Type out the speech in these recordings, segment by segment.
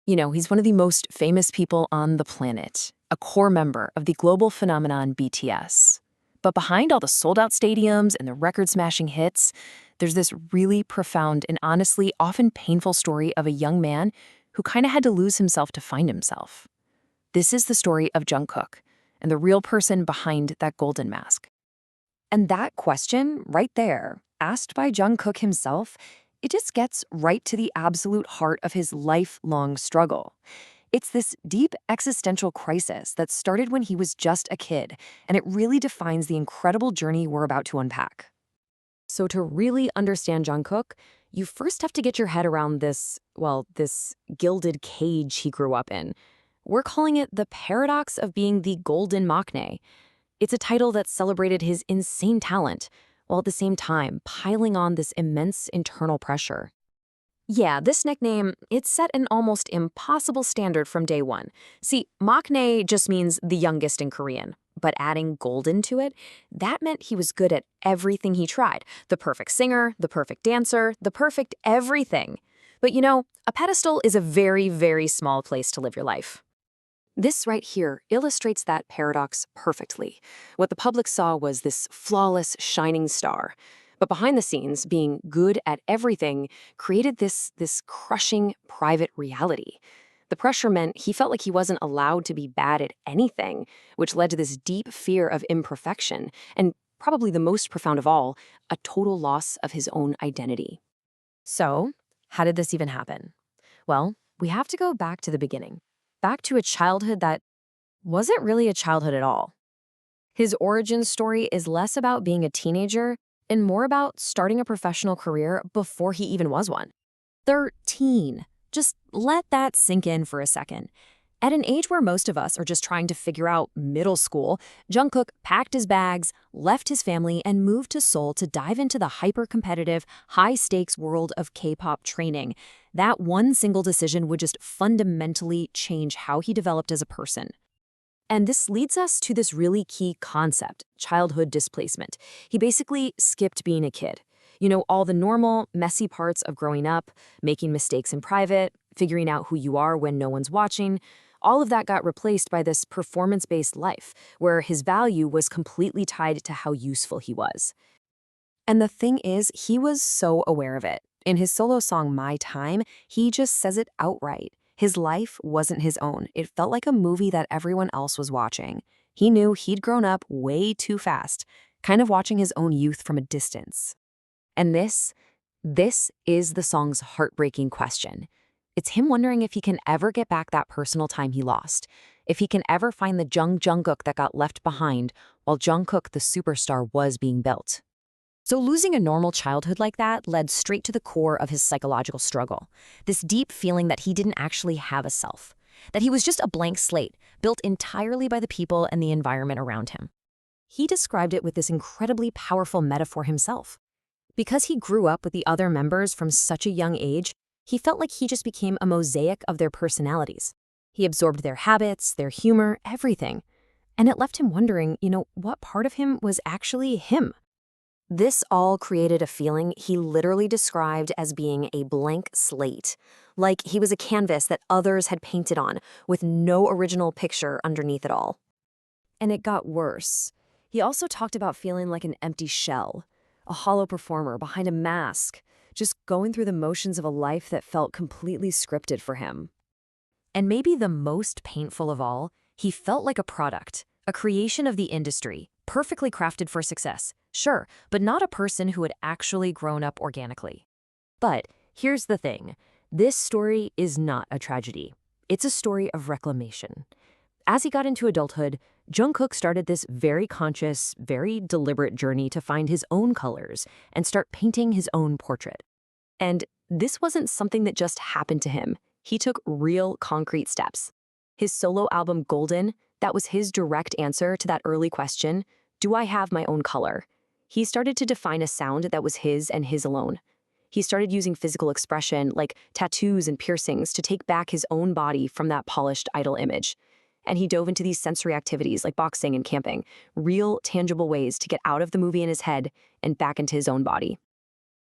He's one of the most famous people on the planet, a core member of the global phenomenon BTS. But behind all the sold-out stadiums and the record-smashing hits, there's this really profound and honestly often painful story of a young man who kind of had to lose himself to find himself. This is the story of Jungkook and the real person behind that golden mask. And that question, right there, asked by Jungkook himself, it just gets right to the absolute heart of his lifelong struggle. It's this deep existential crisis that started when he was just a kid, and it really defines the incredible journey we're about to unpack. So to really understand Jungkook, you first have to get your head around this gilded cage he grew up in. We're calling it the paradox of being the golden Maknae. It's a title that celebrated his insane talent, while at the same time piling on this immense internal pressure. Yeah, this nickname, it set an almost impossible standard from day one. See, Maknae just means the youngest in Korean, but adding golden to it, that meant he was good at everything he tried. The perfect singer, the perfect dancer, the perfect everything. But a pedestal is a very, very small place to live your life. This right here illustrates that paradox perfectly. What the public saw was this flawless, shining star. But behind the scenes, being good at everything created this crushing private reality. The pressure meant he felt like he wasn't allowed to be bad at anything, which led to this deep fear of imperfection, and probably the most profound of all, a total loss of his own identity. So, how did this even happen? Well, we have to go back to the beginning. Back to a childhood that wasn't really a childhood at all. His origin story is less about being a teenager and more about starting a professional career before he even was one. 13. Just let that sink in for a second. At an age where most of us are just trying to figure out middle school, Jungkook packed his bags, left his family, and moved to Seoul to dive into the hyper-competitive, high-stakes world of K-pop training. That one single decision would just fundamentally change how he developed as a person. And this leads us to this really key concept, childhood displacement. He basically skipped being a kid. All the normal, messy parts of growing up, making mistakes in private, figuring out who you are when no one's watching. All of that got replaced by this performance-based life, where his value was completely tied to how useful he was. And the thing is, he was so aware of it. In his solo song, My Time, he just says it outright. His life wasn't his own. It felt like a movie that everyone else was watching. He knew he'd grown up way too fast, kind of watching his own youth from a distance. And this is the song's heartbreaking question. It's him wondering if he can ever get back that personal time he lost, if he can ever find the Jeon Jungkook that got left behind while Jungkook the superstar was being built. So losing a normal childhood like that led straight to the core of his psychological struggle, this deep feeling that he didn't actually have a self, that he was just a blank slate, built entirely by the people and the environment around him. He described it with this incredibly powerful metaphor himself. Because he grew up with the other members from such a young age, he felt like he just became a mosaic of their personalities. He absorbed their habits, their humor, everything. And it left him wondering, what part of him was actually him? This all created a feeling he literally described as being a blank slate, like he was a canvas that others had painted on, with no original picture underneath it all. And it got worse. He also talked about feeling like an empty shell, a hollow performer behind a mask, just going through the motions of a life that felt completely scripted for him. And maybe the most painful of all, he felt like a product, a creation of the industry, perfectly crafted for success, sure, but not a person who had actually grown up organically. But here's the thing, this story is not a tragedy. It's a story of reclamation. As he got into adulthood, Jungkook started this very conscious, very deliberate journey to find his own colors and start painting his own portrait. And this wasn't something that just happened to him. He took real, concrete steps. His solo album, Golden, that was his direct answer to that early question, do I have my own color? He started to define a sound that was his and his alone. He started using physical expression, like tattoos and piercings, to take back his own body from that polished idol image. And he dove into these sensory activities like boxing and camping, real, tangible ways to get out of the movie in his head and back into his own body.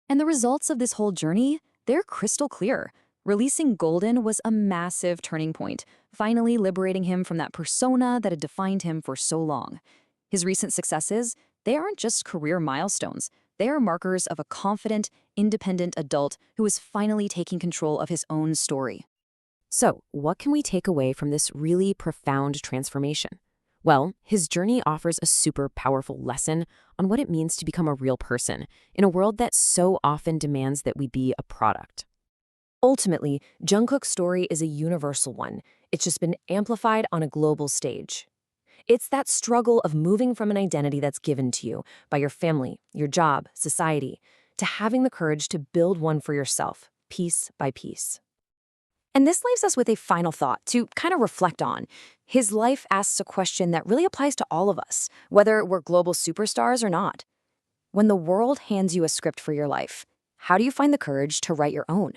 And the results of this whole journey, they're crystal clear. Releasing Golden was a massive turning point, finally liberating him from that persona that had defined him for so long. His recent successes, they aren't just career milestones. They are markers of a confident, independent adult who is finally taking control of his own story. So, what can we take away from this really profound transformation? Well, his journey offers a super powerful lesson on what it means to become a real person in a world that so often demands that we be a product. Ultimately, Jungkook's story is a universal one. It's just been amplified on a global stage. It's that struggle of moving from an identity that's given to you by your family, your job, society, to having the courage to build one for yourself, piece by piece. And this leaves us with a final thought to kind of reflect on. His life asks a question that really applies to all of us, whether we're global superstars or not. When the world hands you a script for your life, how do you find the courage to write your own?